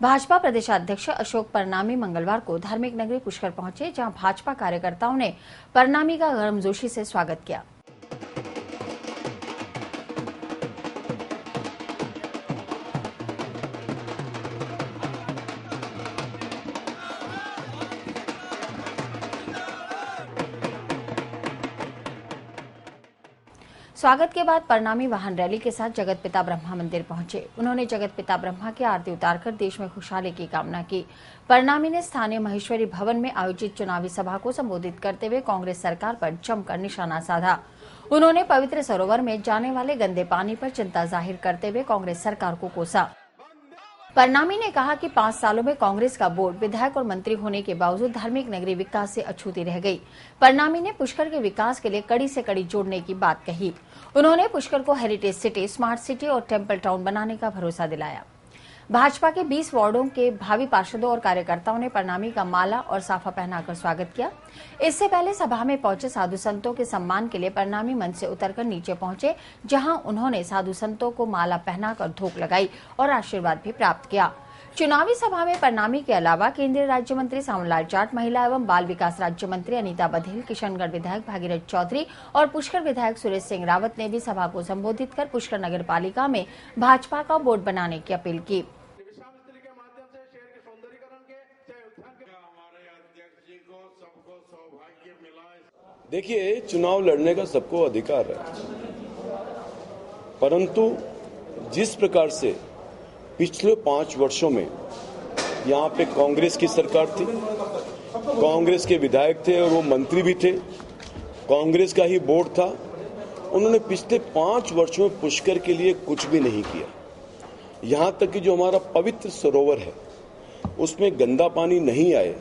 भाजपा प्रदेशाध्यक्ष अशोक परनामी मंगलवार को धार्मिक नगरी पुष्कर पहुंचे, जहां भाजपा कार्यकर्ताओं ने परनामी का गर्मजोशी से स्वागत किया। स्वागत के बाद परनामी वाहन रैली के साथ जगत पिता ब्रह्मा मंदिर पहुंचे। उन्होंने जगत पिता ब्रह्मा की आरती उतारकर देश में खुशहाली की कामना की। परनामी ने स्थानीय महेश्वरी भवन में आयोजित चुनावी सभा को संबोधित करते हुए कांग्रेस सरकार पर जमकर निशाना साधा। उन्होंने पवित्र सरोवर में जाने वाले गंदे पानी पर चिंता जाहिर करते हुए कांग्रेस सरकार को कोसा। परनामी ने कहा कि 5 सालों में कांग्रेस का बोर्ड, विधायक और मंत्री होने के बावजूद धार्मिक नगरी विकास से अछूती रह गई। परनामी ने पुष्कर के विकास के लिए कड़ी से कड़ी जोड़ने की बात कही। उन्होंने पुष्कर को हेरिटेज सिटी, स्मार्ट सिटी और टेम्पल टाउन बनाने का भरोसा दिलाया। भाजपा के 20 वार्डों के भावी पार्षदों और कार्यकर्ताओं ने परनामी का माला और साफा पहनाकर स्वागत किया। इससे पहले सभा में पहुंचे साधु संतों के सम्मान के लिए परनामी मंच से उतरकर नीचे पहुंचे, जहां उन्होंने साधु संतों को माला पहनाकर धूप लगाई और आशीर्वाद भी प्राप्त किया। चुनावी सभा में परनामी के अलावा केंद्रीय राज्य मंत्री सावनलाल जाट, महिला एवं बाल विकास राज्य मंत्री अनीता बघेल, किशनगढ़ विधायक भागीरथ चौधरी और पुष्कर विधायक सुरेश सिंह रावत ने भी सभा को संबोधित कर पुष्कर नगर पालिका में भाजपा का बोर्ड बनाने की अपील की। देखिए, चुनाव लड़ने का सबको अधिकार है, परंतु जिस प्रकार से पिछले 5 वर्षों में यहाँ पे कांग्रेस की सरकार थी, कांग्रेस के विधायक थे और वो मंत्री भी थे, कांग्रेस का ही बोर्ड था, उन्होंने पिछले 5 वर्षों में पुष्कर के लिए कुछ भी नहीं किया। यहाँ तक कि जो हमारा पवित्र सरोवर है उसमें गंदा पानी नहीं आए,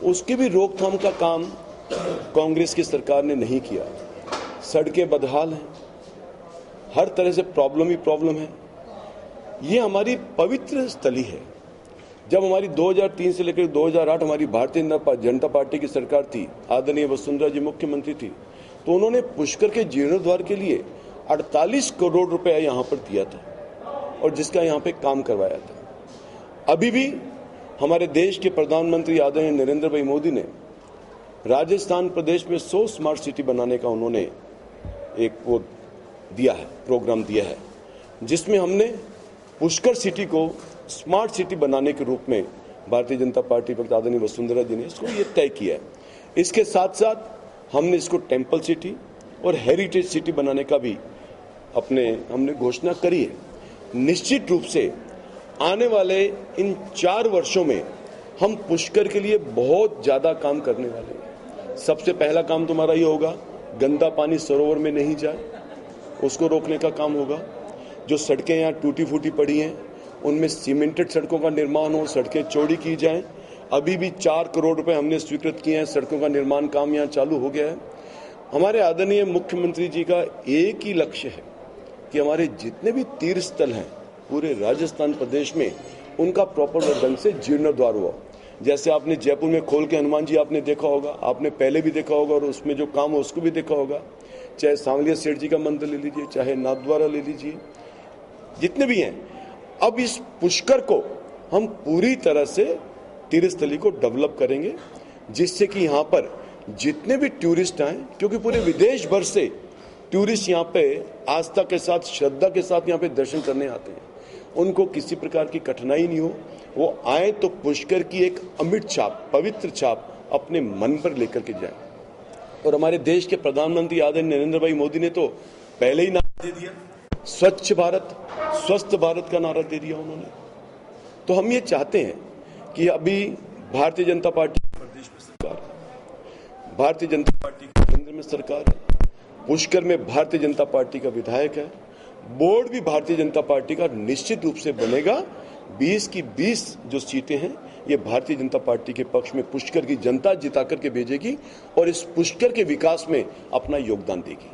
उसकी भी रोकथाम का काम कांग्रेस की सरकार ने नहीं किया। सड़कें बदहाल हैं, हर तरह से प्रॉब्लम ही प्रॉब्लम है। ये हमारी पवित्र स्थली है। जब हमारी 2003 से लेकर 2008 हमारी भारतीय जनता पार्टी की सरकार थी, आदरणीय वसुंधरा जी मुख्यमंत्री थी, तो उन्होंने पुष्कर के जीर्णोद्धार के लिए 48 करोड़ रुपए यहाँ पर दिया था और जिसका यहाँ पे काम करवाया था। अभी भी हमारे देश के प्रधानमंत्री आदरणीय नरेंद्र भाई मोदी ने राजस्थान प्रदेश में 100 स्मार्ट सिटी बनाने का उन्होंने एक वो दिया है, प्रोग्राम दिया है, जिसमें हमने पुष्कर सिटी को स्मार्ट सिटी बनाने के रूप में भारतीय जनता पार्टी पर आदरणीय वसुंधरा जी ने इसको ये तय किया है। इसके साथ साथ हमने इसको टेम्पल सिटी और हेरिटेज सिटी बनाने का भी हमने घोषणा करी है। निश्चित रूप से आने वाले इन 4 वर्षों में हम पुष्कर के लिए बहुत ज्यादा काम करने वाले हैं। सबसे पहला काम तुम्हारा ये होगा, गंदा पानी सरोवर में नहीं जाए, उसको रोकने का काम होगा। जो सड़कें यहाँ टूटी फूटी पड़ी हैं उनमें सीमेंटेड सड़कों का निर्माण हो, सड़कें चौड़ी की जाएं। अभी भी 4 करोड़ रुपए हमने स्वीकृत किए हैं, सड़कों का निर्माण काम यहाँ चालू हो गया है। हमारे आदरणीय मुख्यमंत्री जी का एक ही लक्ष्य है कि हमारे जितने भी तीर्थ स्थल हैं पूरे राजस्थान प्रदेश में उनका प्रॉपर ढंग से जीर्णोद्धार हुआ। जैसे आपने जयपुर में खोल के हनुमान जी आपने देखा होगा, आपने पहले भी देखा होगा और उसमें जो काम हो उसको भी देखा होगा। चाहे सांवलिया सेठ जी का मंदिर ले लीजिए, चाहे नाथद्वारा ले लीजिए, जितने भी हैं। अब इस पुष्कर को हम पूरी तरह से तीर्थस्थली को डेवलप करेंगे, जिससे कि यहाँ पर जितने भी टूरिस्ट आए, क्योंकि पूरे विदेश भर से टूरिस्ट यहाँ पे आस्था के साथ, श्रद्धा के साथ यहाँ पे दर्शन करने आते हैं, उनको किसी प्रकार की कठिनाई नहीं हो। वो आए तो पुष्कर की एक अमिट छाप, पवित्र छाप अपने मन पर लेकर के जाए। और हमारे देश के प्रधानमंत्री आदरणीय नरेंद्र भाई मोदी ने तो पहले ही नारा दे दिया, स्वच्छ भारत, स्वस्थ भारत का नारा दे दिया उन्होंने। तो हम ये चाहते हैं कि अभी भारतीय जनता पार्टी प्रदेश में सरकार है, भारतीय जनता पार्टी की केंद्र में सरकार है, पुष्कर में भारतीय जनता पार्टी का विधायक है, बोर्ड भी भारतीय जनता पार्टी का निश्चित रूप से बनेगा। 20 की 20 जो सीटें हैं ये भारतीय जनता पार्टी के पक्ष में पुष्कर की जनता जिता करके भेजेगी और इस पुष्कर के विकास में अपना योगदान देगी।